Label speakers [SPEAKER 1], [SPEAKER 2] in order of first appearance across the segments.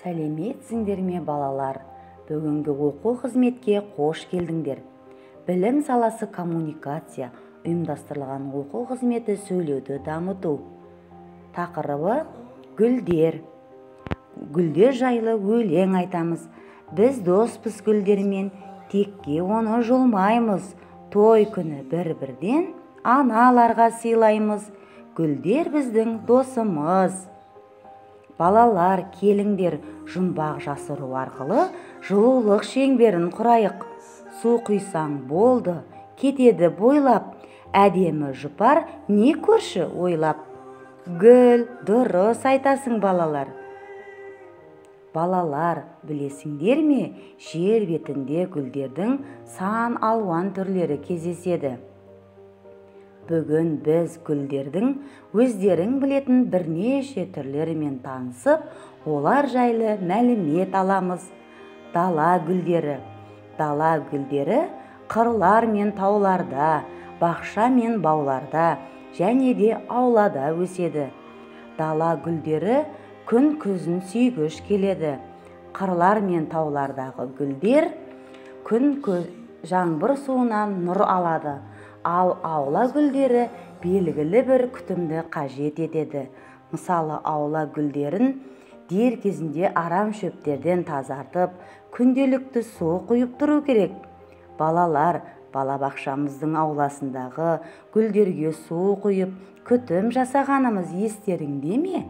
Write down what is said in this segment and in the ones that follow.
[SPEAKER 1] Сәлеметсіңдер ме балалар? Бүгінгі оқу қызметке қош келдіңдер. Білім саласы коммуникация ұйымдастырылған оқу қызметі сөйлеуді дамыту. Тақырыбы гүлдер. Гүлдер жайлы өлең айтамыз. Біз доспыз гүлдермен, текке оны жұлмаймыз. Той күні бір-бірден аналарға сыйлаймыз. Гүлдер біздің досымыз. Балалар, келіңдер, жұмбақ жасыру арқылы жылулық шеңберін құрайық. Су құйсаң болды, кетеді бойлап, әдемі жұпар не көрші ойлап. Гүл, дұрыс айтасың балалар. Балалар, білесіңдер ме, жер бетінде гүлдердің сан алуан түрлері кездеседі. Бүгін біз гүлдердің өздерің білетін бірнеше түрлерімен танысып, олар жайлы мәлімет аламыз. Дала гүлдері. Дала гүлдері қырлар мен тауларда, бақша мен бауларда және де аулада өседі. Дала гүлдері күн көзін сүйгіш келеді. Қырлар мен таулардағы гүлдер күн жаңбыр суынан нұр алады. Ал аула гүлдері белгілі бір күтімді қажет етеді. Мысалы, аула гүлдерін дер кезінде арам шөптерден тазартып, күнделікті су құйып тұру керек. Балалар, балабақшамыздың ауласындағы гүлдерге су құйып, күтім жасағанымыз естеріңде ме?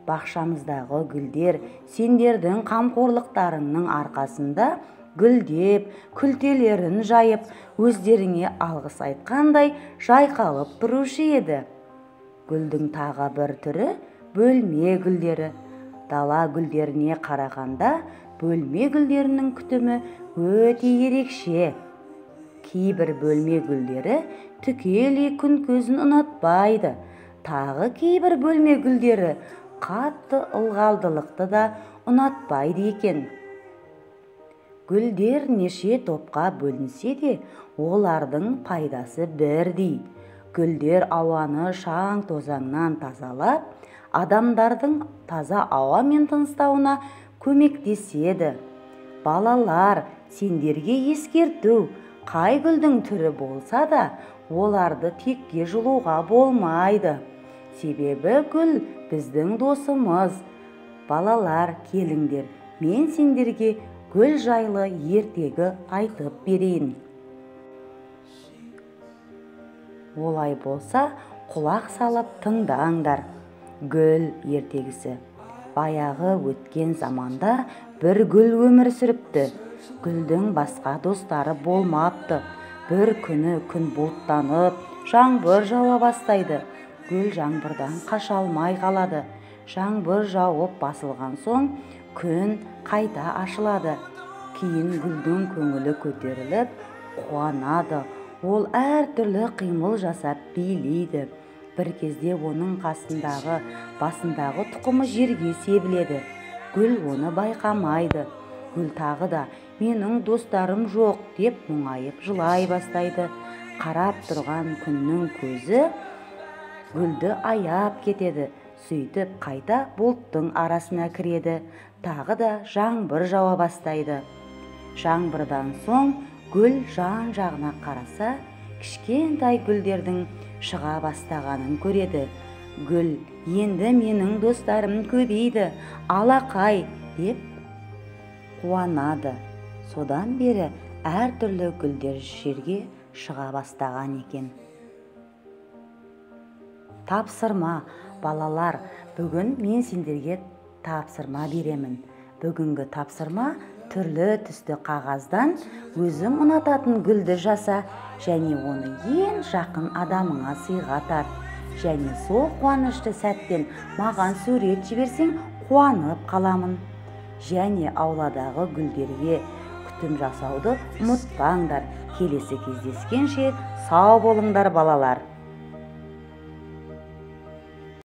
[SPEAKER 1] Бақшамыздағы гүлдер сендердің қамқорлықтарыңның арқасында гүлдеп, күлтелерін жайып, өздеріңе алғыс айтқандай жайқалып тұрушы еді. Гүлдің тағы бір түрі бөлме гүлдері. Дала гүлдеріне қарағанда бөлме гүлдерінің күтімі өте ерекше. Кейбір бөлме гүлдері түгелей күн көзін ұнатпайды. Тағы кейбір бөлме гүлдері қатты ылғалдылықты да ұнатпайды екен. Гүлдер неше топқа бөлінсе де, олардың пайдасы бірдей. Гүлдер ауаны шаң тозаңнан тазалап, адамдардың таза ауамен тыныстауына көмектеседі. Балалар, сендерге ескерту, қай гүлдің түрі болса да, оларды текке жұлуға болмайды. Себебі гүл біздің досымыз. Балалар, келіңдер, мен сендерге гүл жайлы ертегі айтып берейін. Олай болса, құлақ салып тыңдаңдар. Гүл ертегісі. Баяғы өткен заманда бір гүл өмір сүріпті. Гүлдің басқа достары болмапты. Бір күні күн бұлттанып, жаңбыр жауа бастайды. Гүл жаңбырдан қаша алмай қалады. Жаңбыр жауып басылған соң, күн қайта ашылады. Кейін гүлдің көңілі көтеріліп, қуанады. Ол әртүрлі қимыл жасап билейді. Бір кезде оның басындағы тұқымы жерге себіледі. Гүл оны байқамайды. Гүл тағы да менің достарым жоқ деп мұңайып жылай бастайды. Қарап тұрған күннің көзі гүлді аяп кетеді. Сөйтіп қайта бұлттың арасына кіреді. Тағы да жаңбыр жауа бастайды. Жаңбырдан соң гүл жан-жағына қараса, кішкентай гүлдердің шыға бастағанын көреді. Гүл, енді менің достарым көбейді, алақай деп қуанады. Содан бері әртүрлі гүлдер жерге шыға бастаған екен. Тапсырма. Балалар, бүгін мен сендерге тапсырма беремін. Бүгінгі тапсырма түрлі түсті қағаздан өзің ұнататын гүлді жаса және оны ең жақын адамыңа сыйға тар. Және сол қуанышты сәттен маған сурет жіберсең, қуанып қаламын. Және ауладағы гүлдерге күтім жасауды ұмытпаңдар. Келесі кездескенше сау болыңдар балалар.